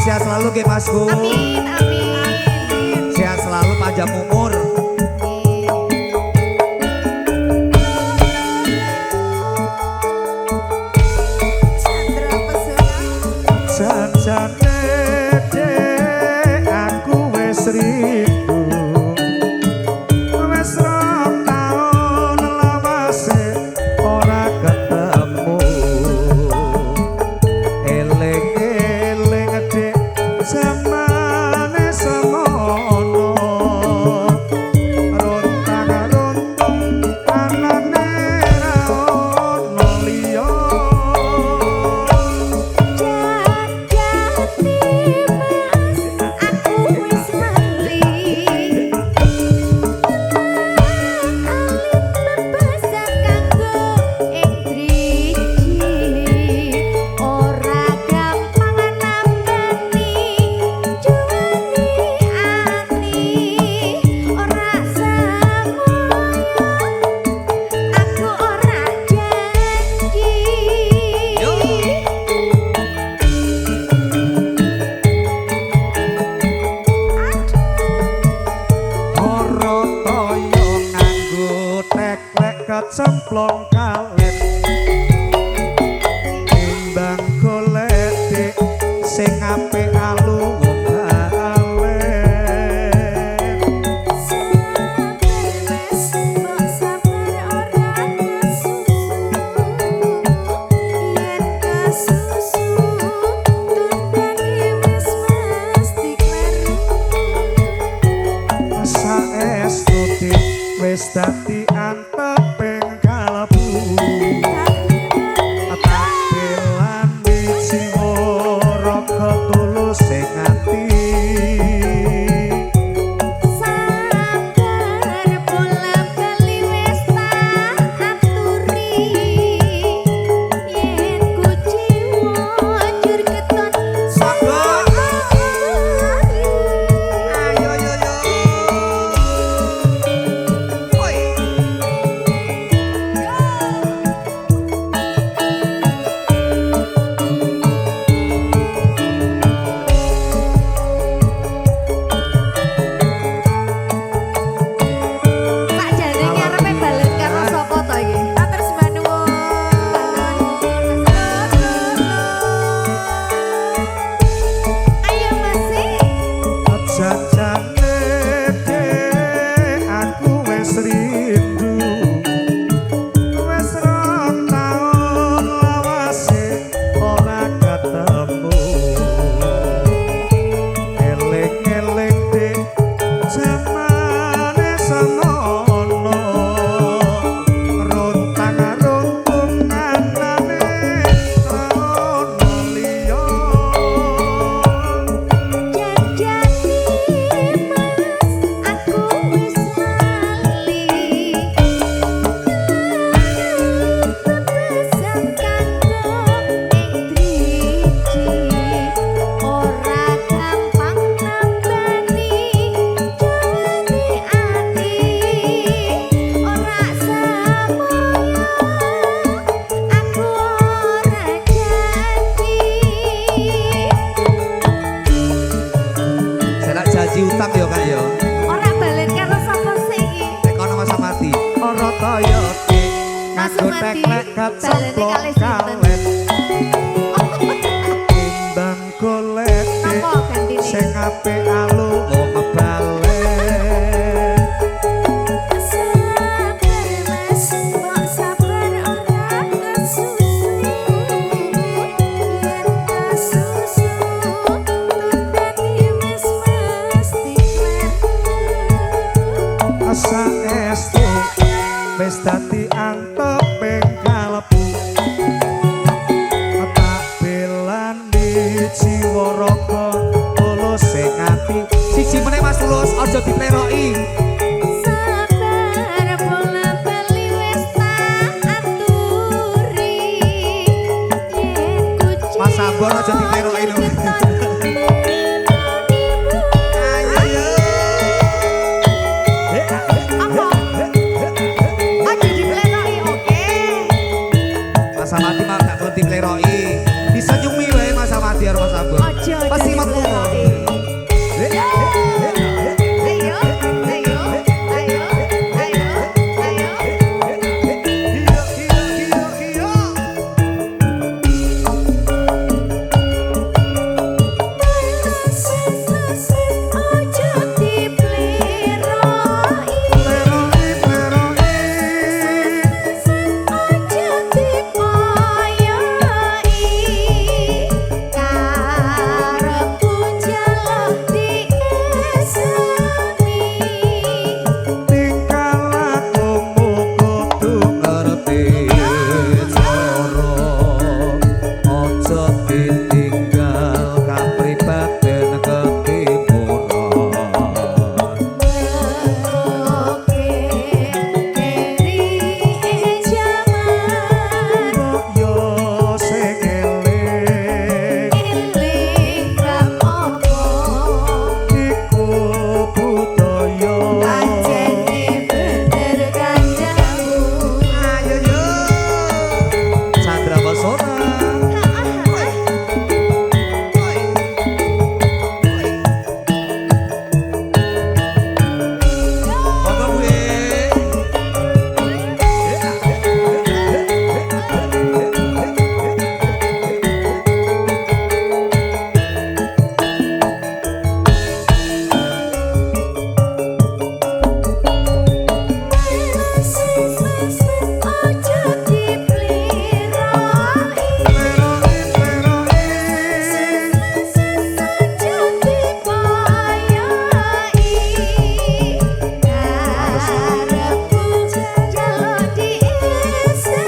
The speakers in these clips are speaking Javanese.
Sehat selalu ke Masku. Amin, amin. Sehat selalu, panjang umur. Chandra Pesona. Sanjane dek aku wis rindu. Wis rong taun lawase ora ketemu. Eling-eling dek zamane semono. Rontang-rontong anane ra ono liya. Cemplong kalet timbang golek dik sing apik alung wis dadi anteping kalbu. nganggo Mas Sumadi, teklek baleni kecemplung kalih sinten? kalet timbang golek Napa gantine? sing apik alu wong balen Sabar mas, kok sabar ora kesusu. Yen kesusu, tunteni mas mesti kleru. asa estu wis dadi anteping kalebu tak belani jiwa raga tulus sing ati siji meneh Mas Tulus aja dipleroki Sabar bola bali wis tak aturi. Yen kucing Mas Sabar aja dipleroki lho ayo Apa? Aja dipleroki, oke. Mas Amadi mah gak ngerti pleroki bisa nyumi wae Mas Amadi karo Mas Sabar Aja pasti metu dipleroki. Ayo, ayo, ayo, ayo, ayo. Aja dipleroki. Aja dipoyoki. Karepku jaluk dieseni. tingkah lakumu kudu ngerti cara aja ditinggal kapribaden ketimuran Oke, keri jaman. yo sing eling Eling rapopo. iku budaya Anjene bener kandamu. ayo yo Sandra Basona monggo gue Aja dipleroki. Aja dipoyoki. Karepku jaluk dieseni.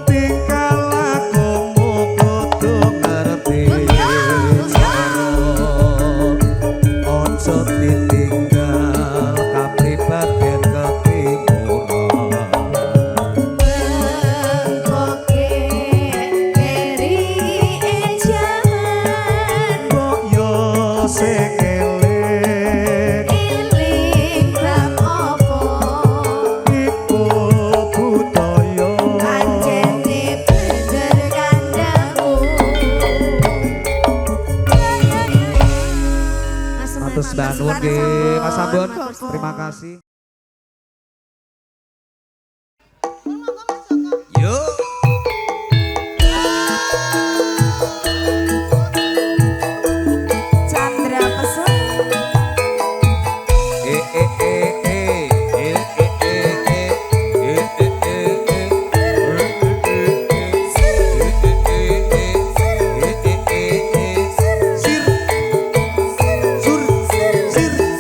tingkah lakumu kudu ngerti cara aja ditinggal kapribaden ketimuran Oke, keri jaman. kok yo sing eling Eling rapopo. iku budaya Anjene bener kandamu. Matur nuwun nggih Mas Sampun terima kasih yuk Chandra Pesona. Sir, sur, sir,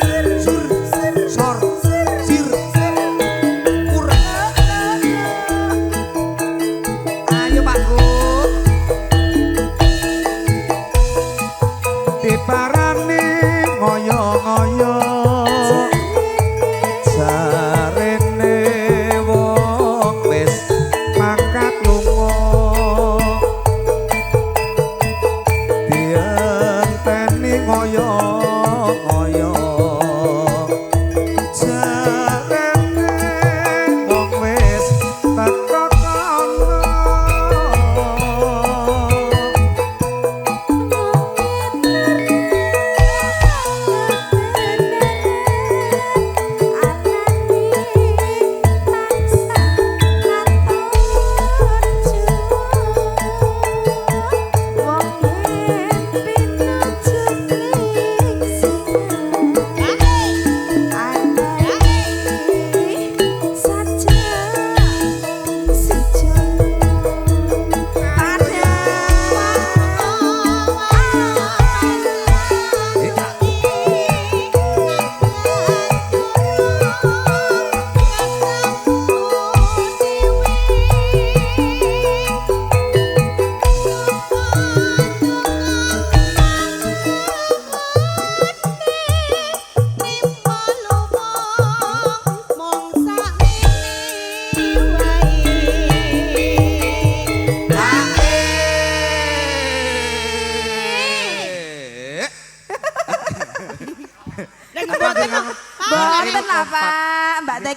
sir, sur, sor,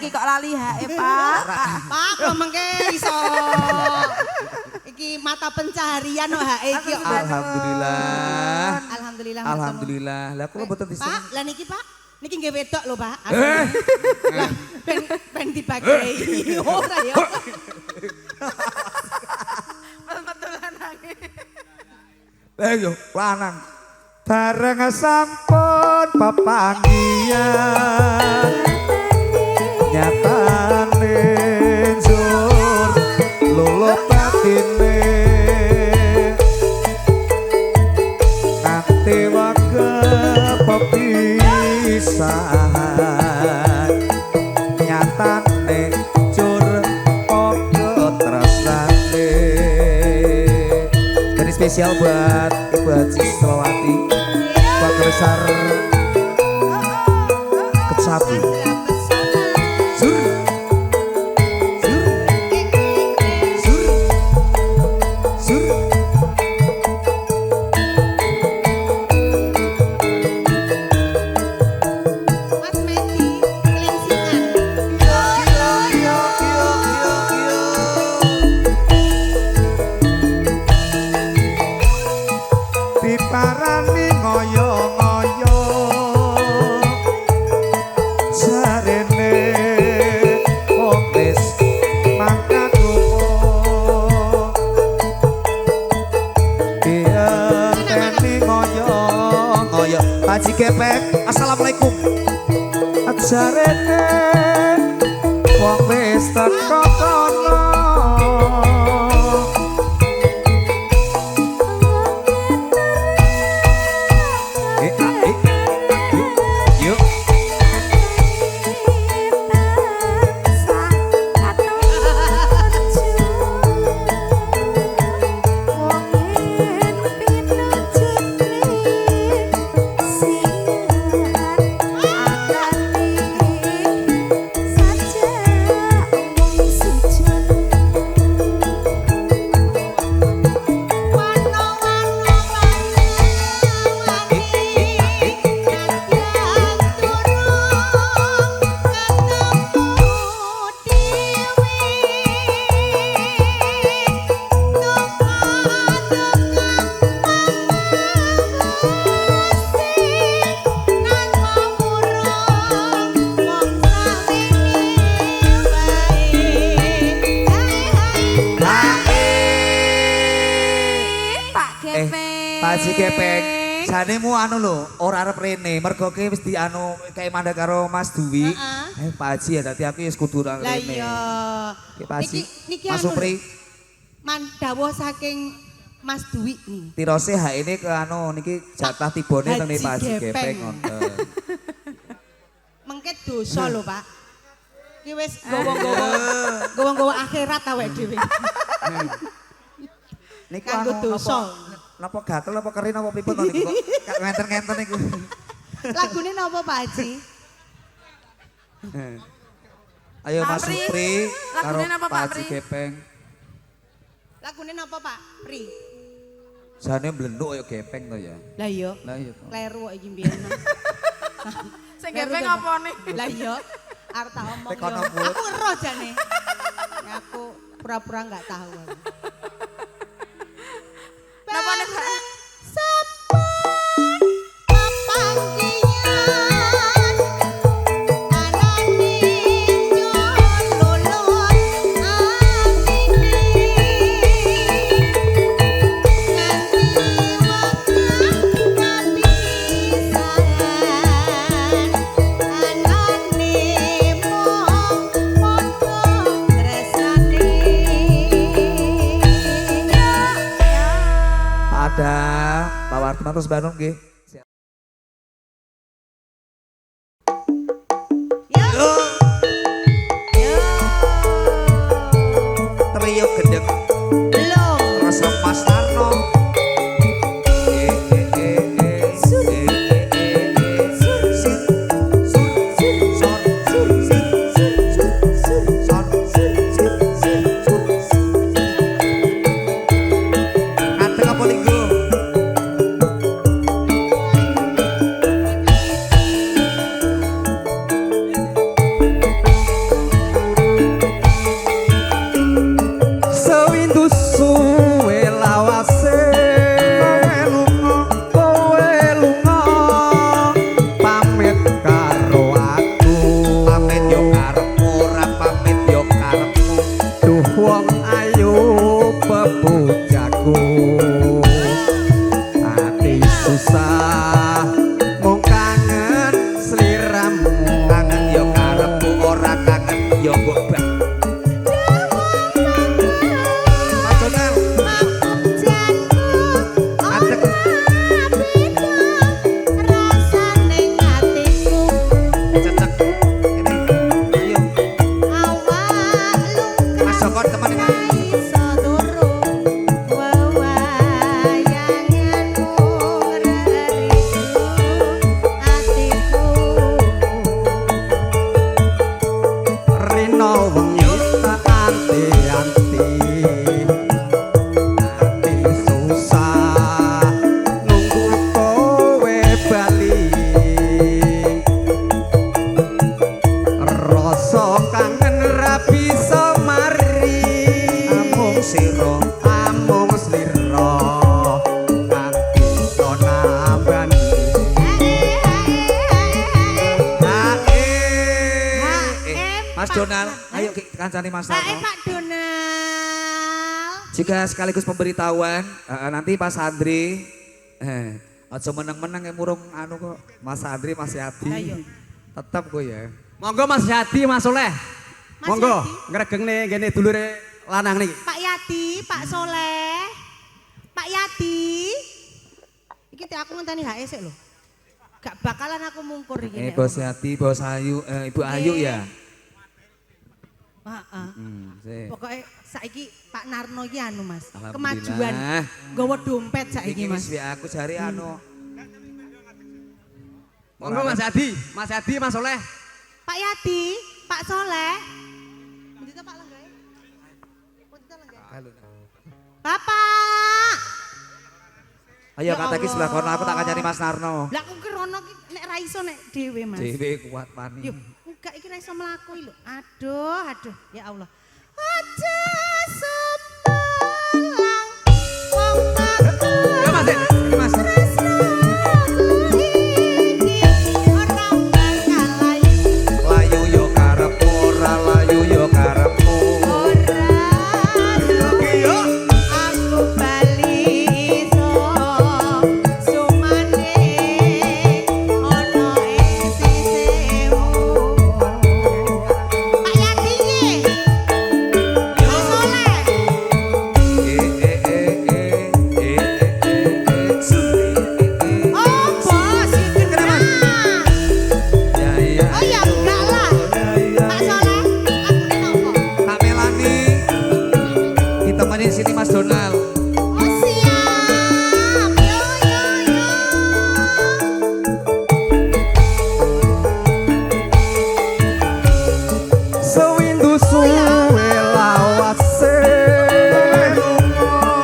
iki kok lali hae, Pak. Pak, kok mengke iso iki mata pencaharian kok hae iki kok. Alhamdulillah. Alhamdulillah. Alhamdulillah. Lah kula mboten disen. Pak, lah niki Pak, niki nggih wedok lho Pak. Lah ben dibagi. Ora ya. Betulan nangis. Ayo lanang. Bareng sampun pepanggihan nyatane njur luluh batine nanti wage pepisahan nyatane njur padha tresnane. Jadi spesial buat Ibu Haji Selawati keluarga besar Kecapi. Sur, sur, sur, sur. Mas Medi, kelingsingan. Diparani ngoyo-ngoyo sarene wong wis mangkat lunga dienteni ngoyo-ngoyo. Haji Gepek, assalamualaikum. Sarene wong wis teko kono. Yuk. Pak Haji Gepek, janemu anu lho, ora arep rene, mergo ki wis dianu kae mandek karo Mas Duwi. Pak Haji ya dadi aku wis kudu nang Lah rene. iya. Nggih Pak Haji. Niki Mas anu Supri, mandhawuh saking Mas Dwi nih. tirose hak ini ke anu niki jatah tibone teng Haji Pak Haji Gepeng. Gepek ngoten. Mengke dosa lho, Pak. Ki wis gowo-gowo akhirat awake dhewe. Niku Kanggo anu dosa. napa gatel apa kering apa pripun to niku kok gak ngenten-ngenten niku. Lagune napa Pak Haji? Ayo Mas Pak Pri, Supri karo lagune napa, Pak Pak Haji Pri? Gepeng. Lagune napa Pak? Pri. Jane mblenduk kaya gepeng to ya. Lah iya. Lah iya to. Kleru kok iki mbiyen. Sing gepeng apane? Lah iya. Arep tak omong. Tekono, yo. Bu. Aku ero jane. Ya aku pura-pura enggak tahu aku. Napa nek Pak? Sapan papanggian anane nyon lulun atine nganti wakang kapisan anane mong padha tresnane. Ada Pak Wartman terus Bandung nggih. Yo. Yo. Trio gendeng Belum. rasa Mas Tarno. Ngadeg apa linggo? ya mbok bak. Mas Donal. Adek. Cecek. Ini. Ayo. Mas Joko teman ini. Rino wengi tak anti-anti ati susah nunggu kowe bali rasa kangen ra bisa mari Amung sira. amung slira kang bisa nambani Mas Donal, ayo kancani Mas Sarno. Pak Donal. Jika sekaligus pemberitahuan, nanti Mas Andri, aja meneng-meneng yang murung anu kok, Mas Andri, Mas Yadi, Ayo. tetap kok ya. monggo Mas Yadi Mas Soleh Mas monggo Yadi. ngregeng nih gini dulure lanang nih Pak Yadi, Pak Soleh. Pak Yadi. Iki teh aku ngenteni HE sik lho. Gak bakalan aku mungkur iki. Bos Yadi, Bos Ayu, Ibu Ayu ya. Heeh. Sik. Pokoknya saiki Pak Narno iki anu Mas, Alhamdulillah. kemajuan. Nggawa dompet saiki Iki Mas. wis aku jari anu. monggo Mas Yadi Mas Soleh Pak Yadi, Pak Soleh. Pundi to Pak Lenggae? Pundi to Lenggae? Bapak. Ayo Ya kata iki sebelah kono aku tak kancani Mas Narno. Lah aku kerono ki nek ra iso nek dhewe Mas. Dewe kuat pani. Yuk, enggak iki ra iso mlaku lho. Aduh, ya Allah. Aja sebelang wong aku. ya Mas ini Mas Layu yo karepmu, ora layu yo karepmu. Aku bali iso sumane ono ing sisihmu. Pak Yadi iki. Pak Soleh. Oh, bos iki kenapa? Oh ya enggak lah. Pak Soleh, aku ini nopo? Kak Melani, ditemenin sini Mas Donal. Oh siap. Yo yo yo. sewindu suwe lawase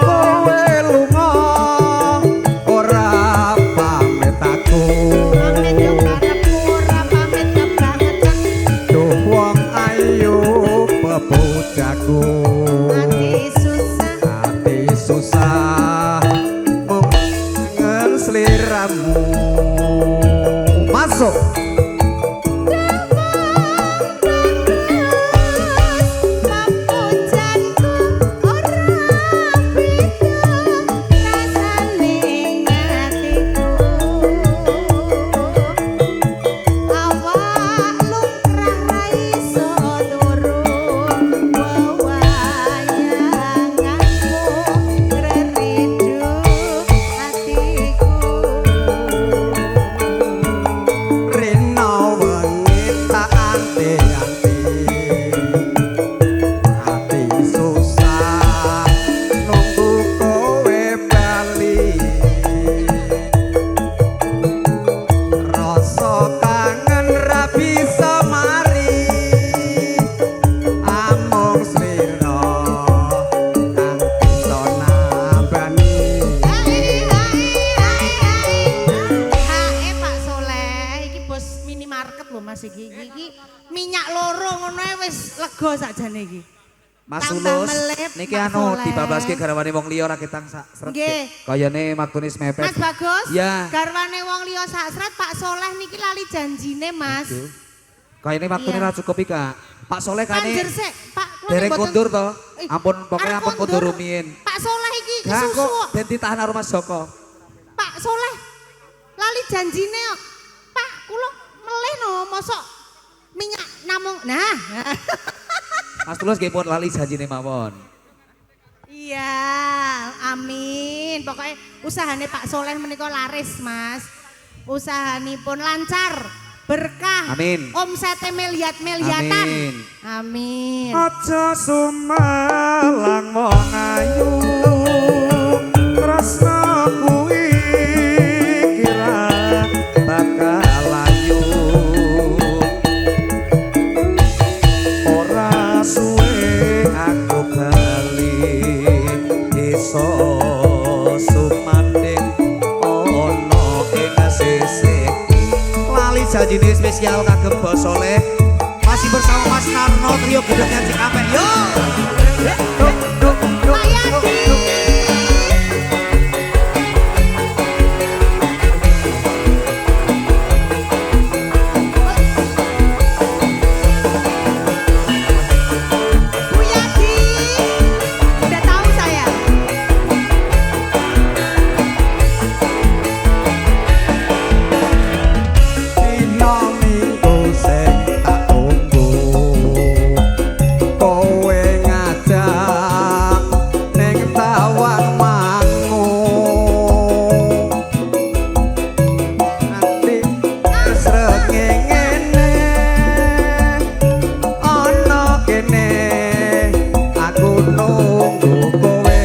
kowe lunga ora pamit aku Pamit yo karepku ora pamit kebangetan. duh wong ayu pepujaku Ati susah. susah mung sliramu masuk Papujanku ora beda rasane ing atiku. Awak lumrah ra iso turun wewayanganku ngerindu atiku. Rino wengi tak anti-anti ati susah nunggu kowe bali rasa kangen ra bisa mari amung slira kang bisa nambani Pak Soleh, iki bos minimarket lho Mas iki. Iki minyak loro ngono ae wis lega sakjane iki. Mas Tambah Ulus, melip, niki Pak anu Soleh. dibabaske garwane wong liya ora ketang sret. Nggih. Kayane maktunis mepet. Mas Bagus, Ya. garwane wong liya saksret Pak Soleh niki lali janjine Mas. Kayane maktune Iya. ora cukup iki, Kak. Pak Soleh Panjer kane sik, Pak. kula dereng mboten- kondur to. Eh, Ampun pokoknya arep ampun kondur rumiyin. Pak Soleh iki Gak kok susu. ben ditahan karo Mas Joko. Pak Soleh lali janjine kok. Pak, kula melih no mosok minyak namung nah. Mas Tulus nggih pun lali janjine mawon. Iya, amin. Pokoknya usahane Pak Soleh menika laris, Mas. Usahanipun lancar, berkah. Amin. Omsete miliat-miliatan. Amin. Amin. Aja sumalang wong ayu tresna kuwi kira Bakal layu ora suwe aku bali iso sumanding ono ing sisih lali janjine spesial kagem Bos Soleh masih bersama Mas Narno trio gedengnya Cikampek yo Pak Yadi. Bu Yadi. Udah tahu saya. dina minggu sing tak tunggu kowe ngajak ning tawang mangu nanti srege ngene ana kene aku nunggu kowe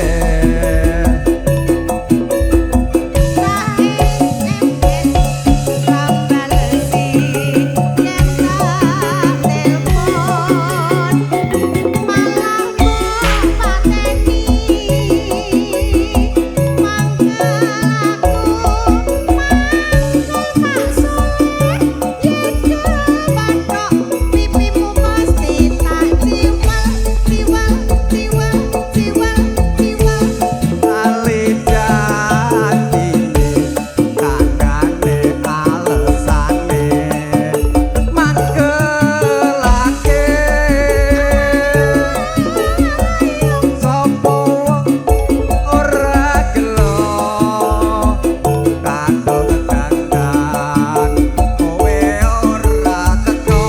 Ali janjine kandhane alesane mangkelake sapa ora gelo kandhang dandan kowe ora teko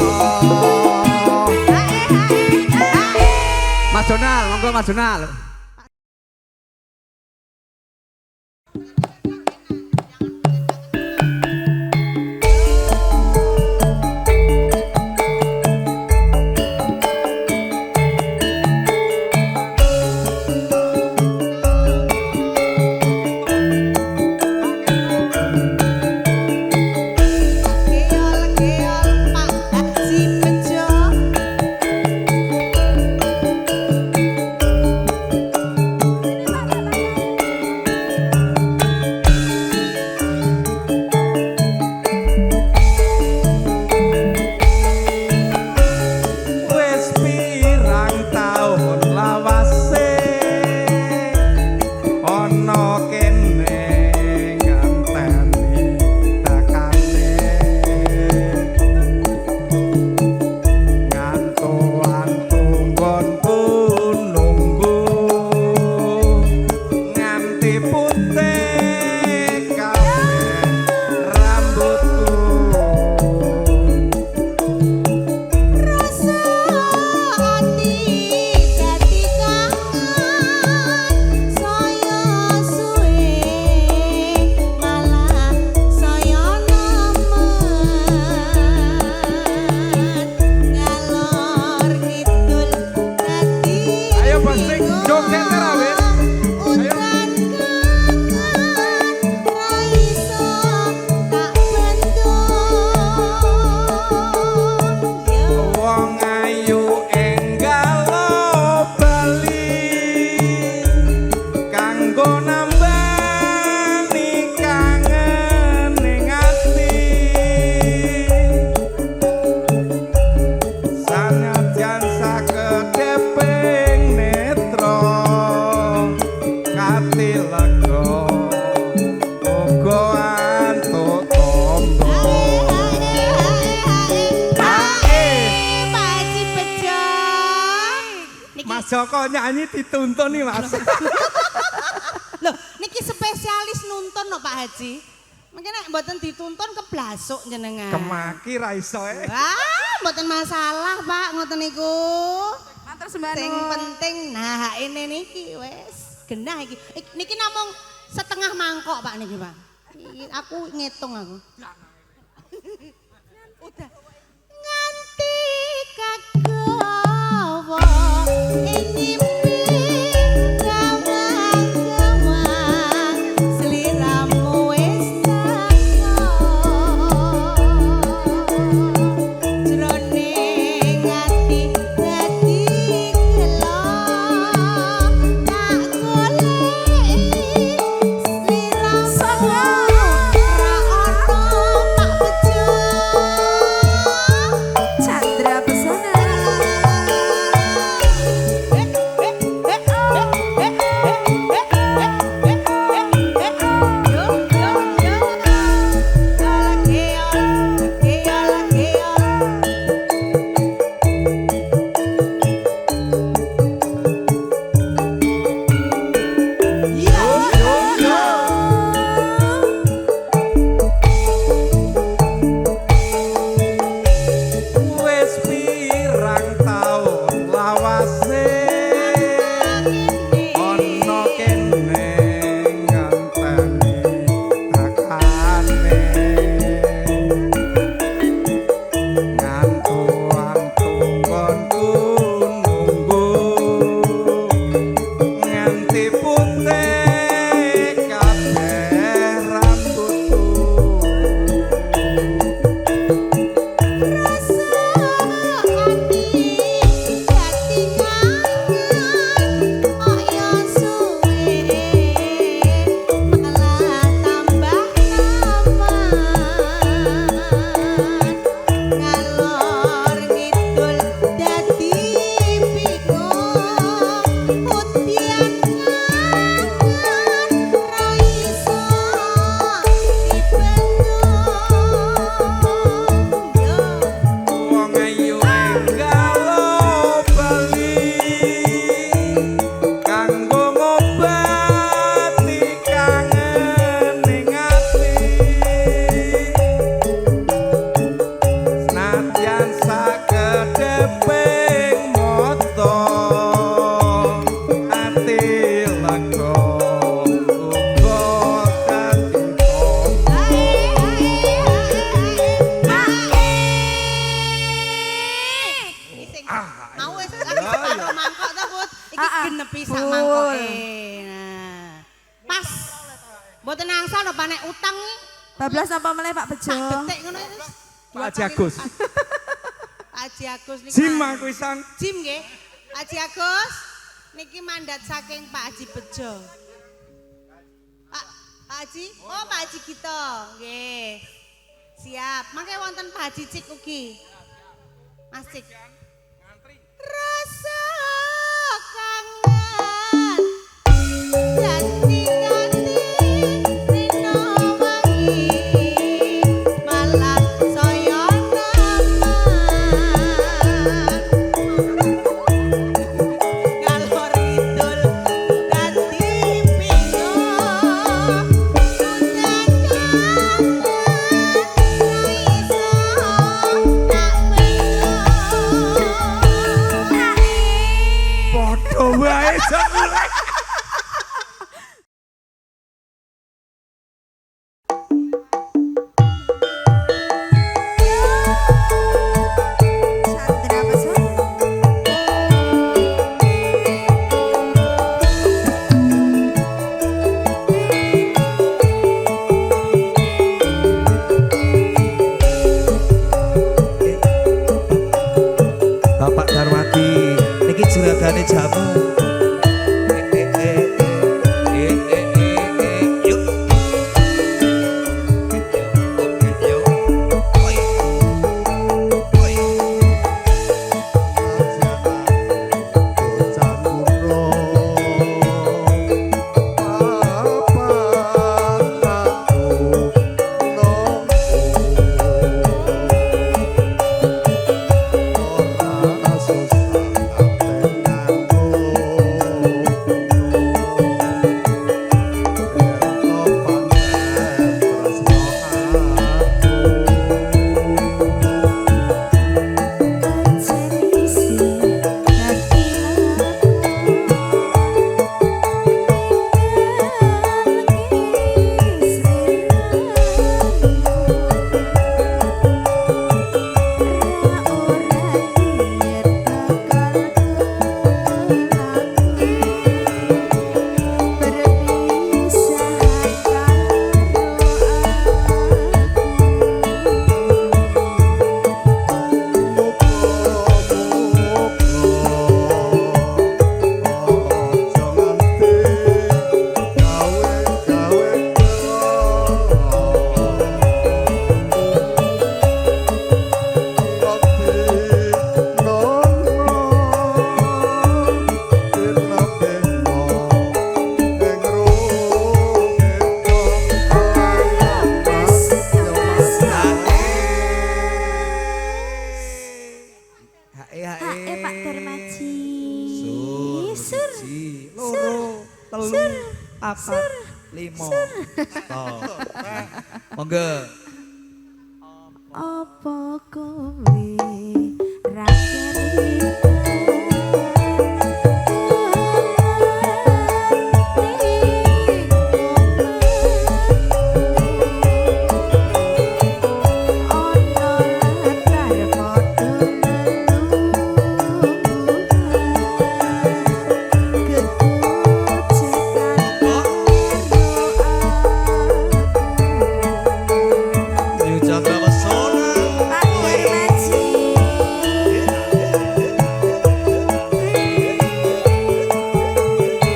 Mas Donal monggo Mas Donal Geol-geol Pak Haji Bejo. wis pirang taun lawase ana kene nganteni takane ngantu-antu nggonku nunggu nganti putih kabeh rambutku Rasa ati dadi kangen saya suwe malah saya nemen ngalor kidul dadi Ayo, Bos, sing joget terawih. Ayo. udan kangen ra iso tak bendung yo Wong ayu enggalo bali kanggo nambani kangen ning ati sanadyan sakedeping netra kati lega uga antuk tombo Pak Haji Bejo. Niki, Mas Joko nyanyi dituntun nih Mas. loh, niki spesialis nuntun no Pak Haji. Mungkin nek mboten dituntun keblasuk jenengan. Kemaki ra iso Wah, mboten masalah, Pak, ngoten niku. Matur sembah Sing nuwun. penting nah ini niki wis genah iki. Niki namung setengah mangkok, Pak niki, Pak. Aku ngitung aku. Udah. Nganti kagawa ing Chandra Pesona. Wis pirang taun lawase ana kene ngenteni akane ngantu-antu konku nunggu nganti putih kabeh rambutku Wong ayu enggalo bali kanggo ngobati kangen ning ati senadyan sakedheping mata ati lega uga Mau wis aku mangkok ta, Put. Iki genep pisan mangkoke. Nah. Pas. Mboten angsal lho panek utang iki. Bablas apa meneh Pak Bejo? Sak detik ngono wis. Pak Haji Agus. Pak Haji Agus niki. Jim aku pisan. Jim nggih. Pak Haji Agus niki mandat saking Pak Haji Bejo. Pak Haji? Oh, Pak Haji Gito. Nggih. Siap. Mangke wonten Pak Haji Cik ugi. Mas Cik. Rasa kangen ganti-ganti rino wangi malah saya ngalor kidul ganti pingo Padha wae jebule. Chandra Pesona. Bapak Darmadi niki juragane jamu. Yuk. Oi. Oi. Susah siji, loro, telu, papat, limo. Toh. Monggo. Apa kowe ra Ayo Chandra Pesona.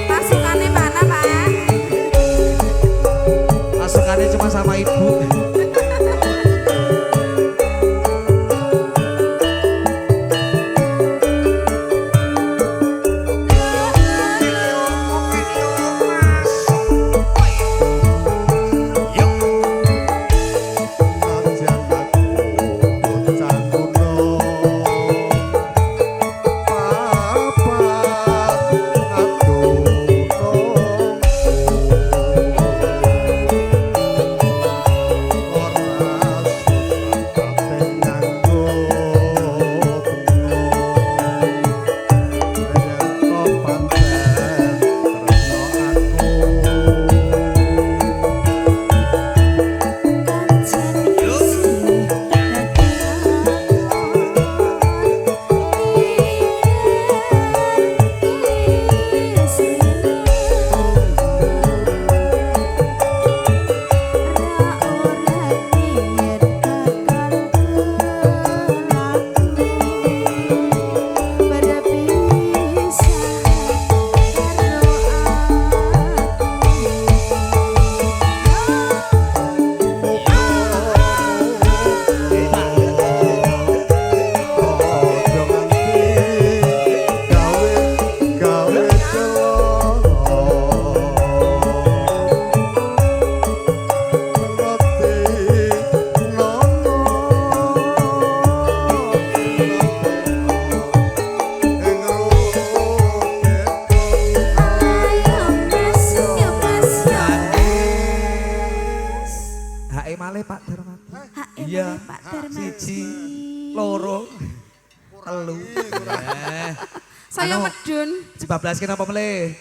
Pasukannya mana, Pak? Pasukannya cuma sama ibu. Hae malih Pak Darmati. Iya. Pak Darmati. Siji, loro, telu. Saya Anu, medun. dibablaskeun apa melih?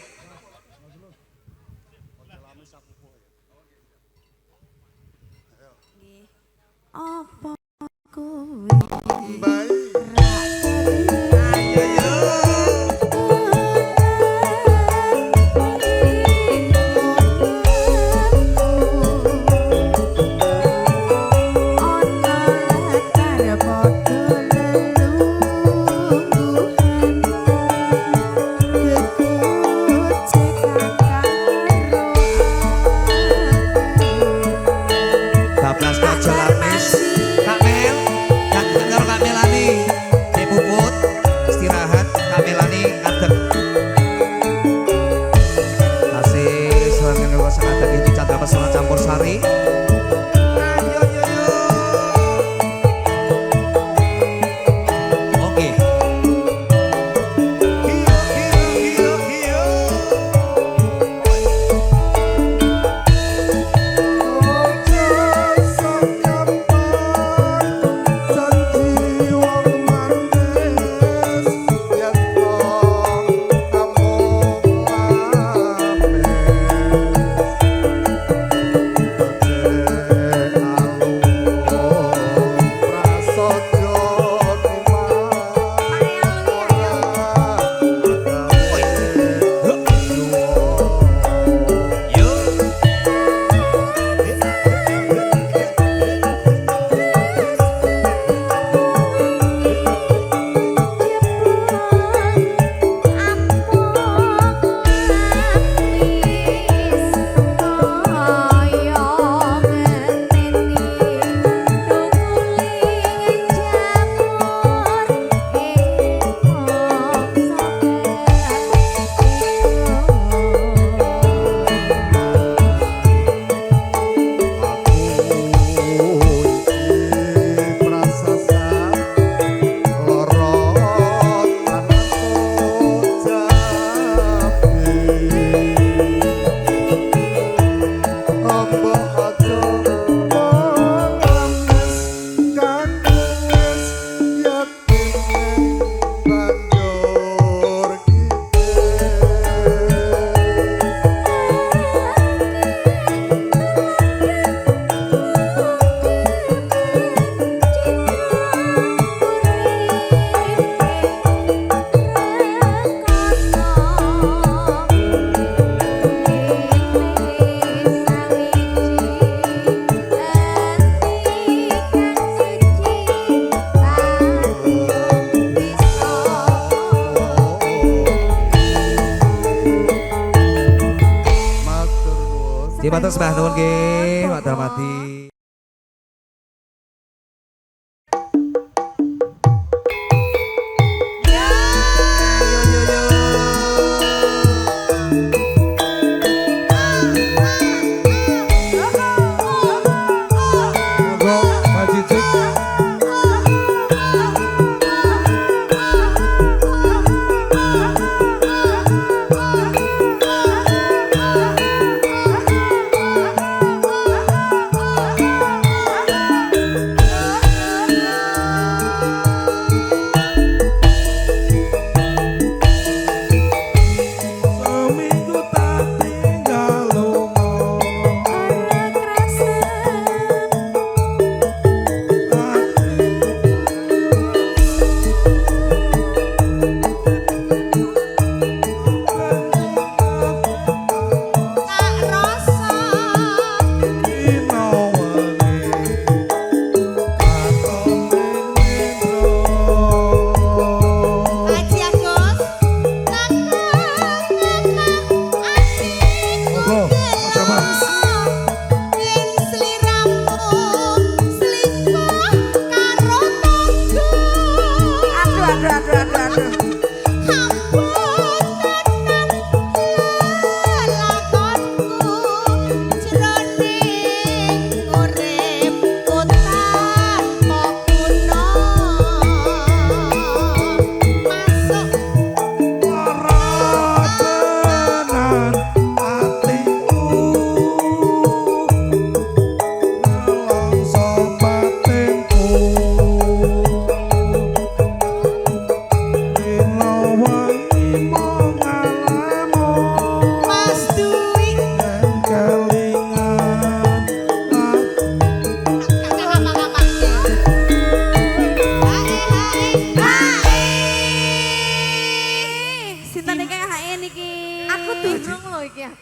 Apa kowe Ayo yo. Bablas kaca lapis. Kak Mel, Kak karo Kak Melani. Nek puput istirahat, Kak Melani ngadeg. Kasih serangan karo sengaja iki Chandra Pesona campur sari. Ayo yo yo. Oke. Hiyo hiyo hiyo hiyo. Janji Nggih matur sembah nuwun nggih, Pak Darmadi.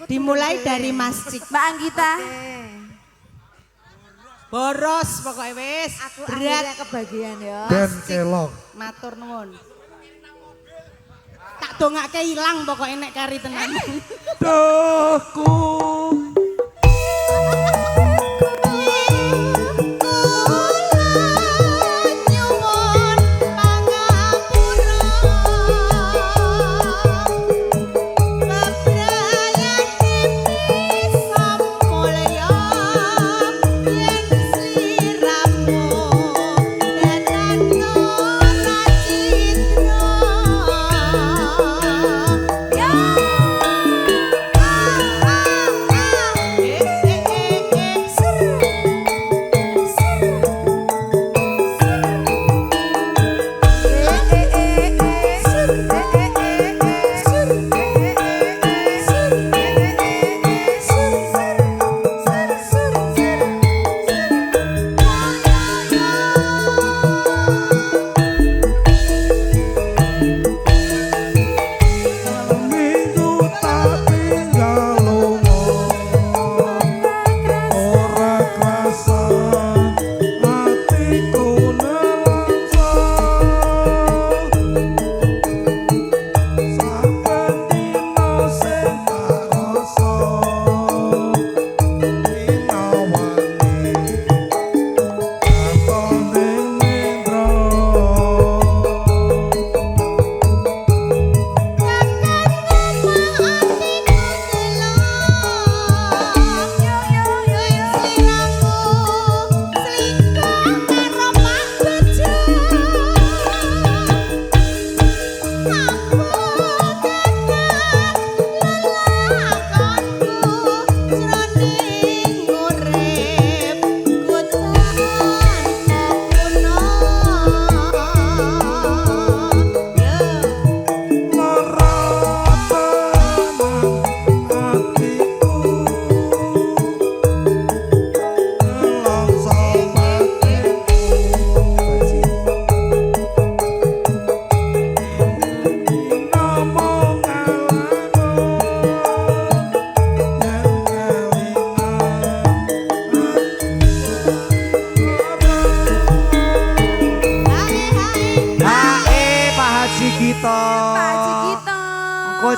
Dimulai dari masjid. Mbak Anggita. Boros pokoknya wis. Aku berat akhirnya kebagian ya. Dan kelok. Matur nuwun. Tak dongake ilang pokoknya nek kari tenan. Dohku.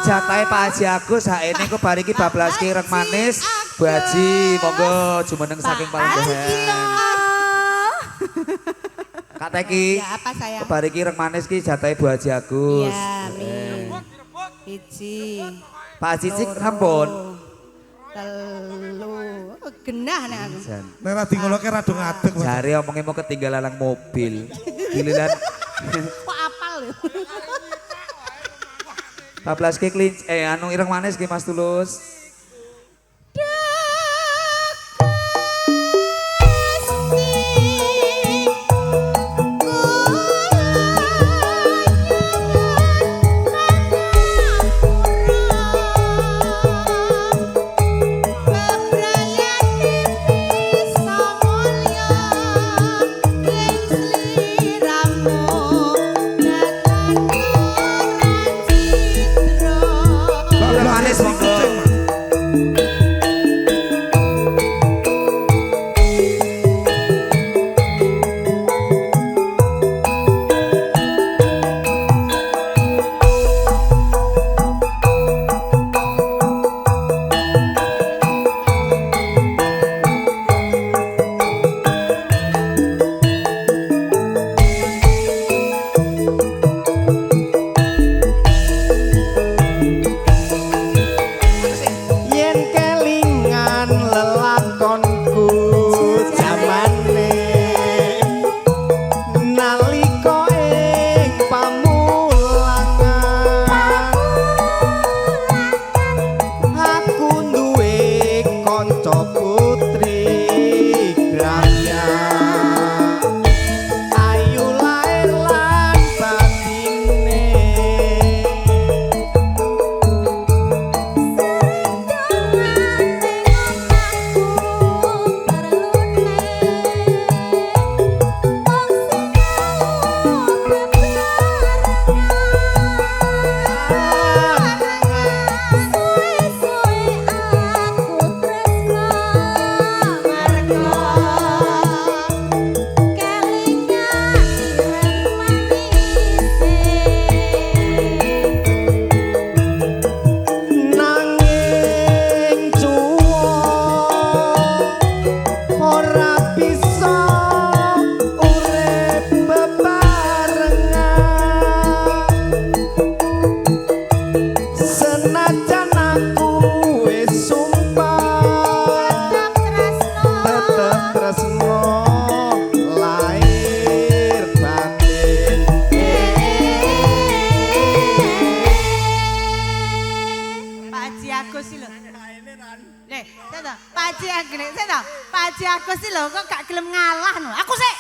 Jatahe Pak Haji Agus hak ini ku bariki bablas kireng manis Bu Haji, monggo jumeneng saking Palembahan. Kak Teki. Ya apa sayang? Kebar iki rek manis ki jatahe Bu Haji Agus. Iya, min. Hiji. Pak Haji Cik rampun. Telu. Genah nek aku. Jan. Lewat di ngono ke rada ngadeg. Mas. Jare omongnya mau ketinggalan nang mobil. Giliran Kok apal lho. 14 ki kelinci anu ireng manis ki Mas Tulus. Ireng manis monggo. Yen kelingan lelakonku jamane nalika ing pamulangan aku duwe kanca putri Grahya ayu lair lan batine nanging cuwok ora bisa urip bebarengan senajan aku wis sumpah tetep tresno lair batin Pak Haji Agus sih lho. Nih, saya Pak Haji Agus, saya Pak Haji Agus sih lho, kok gak gelem ngalah no. Aku sih.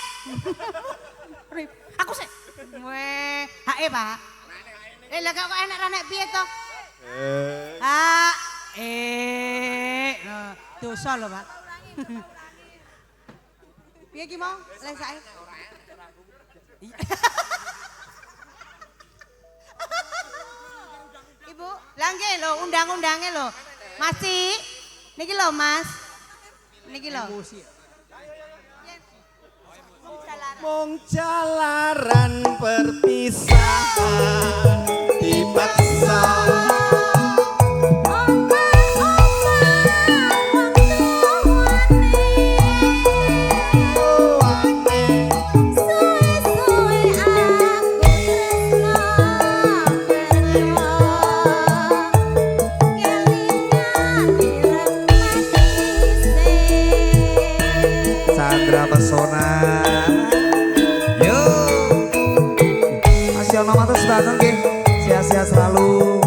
Aku sih. Weh, hae Pak. Lah kok enak ra nek piye to? Dosa lho Pak. Piye ki mau? Lesake. Ibu, langge lho, undang-undange lho. Mas Ci, niki lho Mas. Niki lho. mung jalaran perpisahan dipaksa Sandra Pesona. Yo. Masih ono matur sedanten nggih. Sehat-sehat selalu.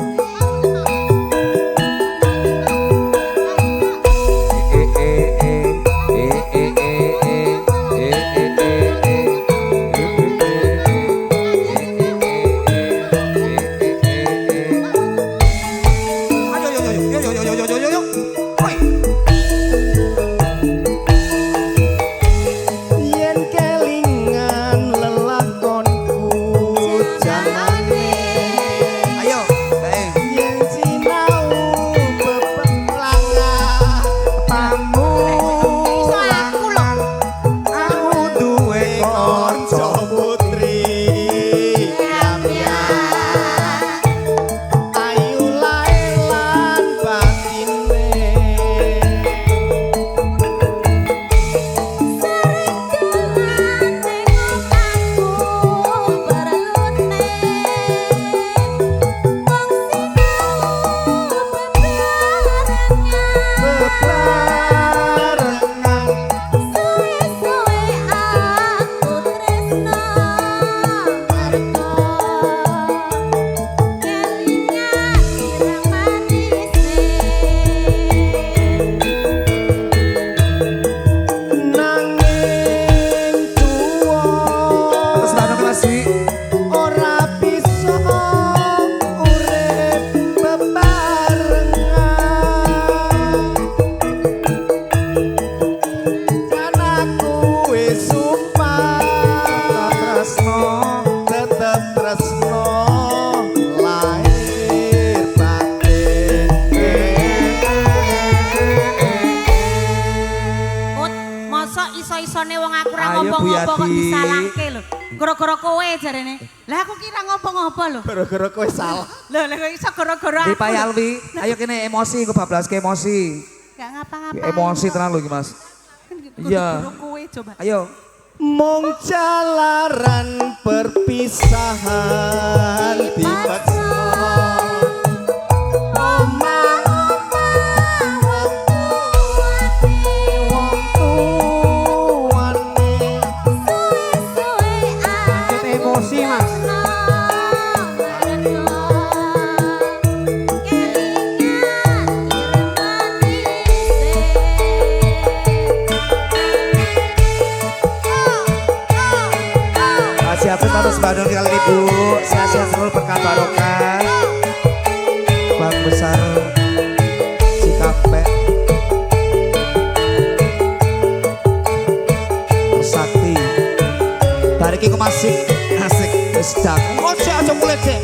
ngopo-ngopo kok Yadi. disalahke lho. Gara-gara kowe jarene. Lah aku kira ngopo-ngopo lho. Gara-gara kowe salah. Lho kok iso gara-gara Iki aku. Pak Alwi, ayo kene emosi engko bablaske emosi. Gak ngapa-ngapa. Emosi tenan lho iki Mas. Iya. Gara kowe coba. Ayo. Mung jalaran perpisahan dipaksa wong tuane emosi Mas. Siapin terus Bandung kali ini Bu. Sehat-sehat selalu berkah barokah. Bang besar Cikampek. Sakti. Bariki ku masih asik. Wis dak. Ojo aja mulai Cek.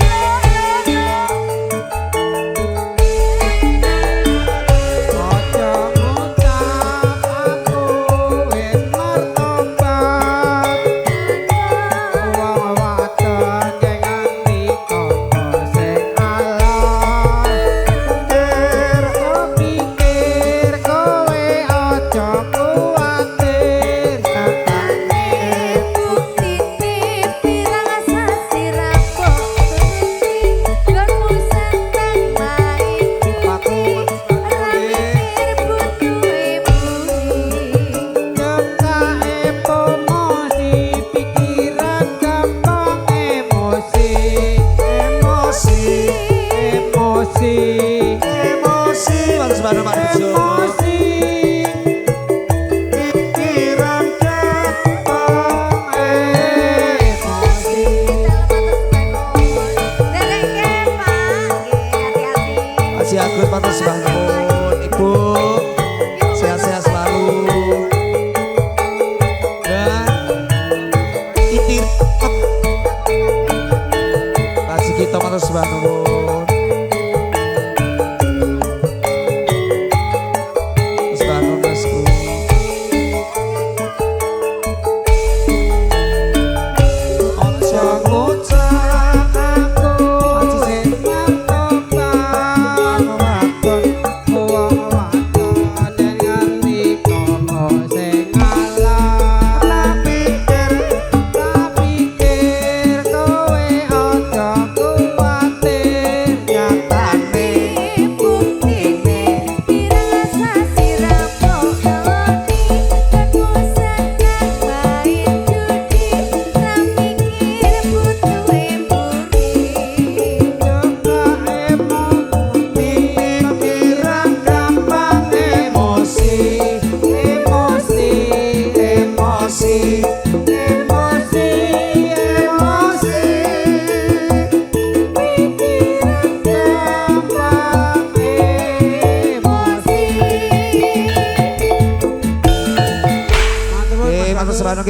Agus Pantas bangun Ibu sehat-sehat selalu dan itir kasih kita Pantas bangun Mas bangun Masku ojo ngocak aku Matur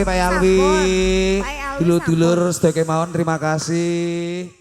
Pak Alwi. Dulur-dulur sedaya kemawon terima kasih.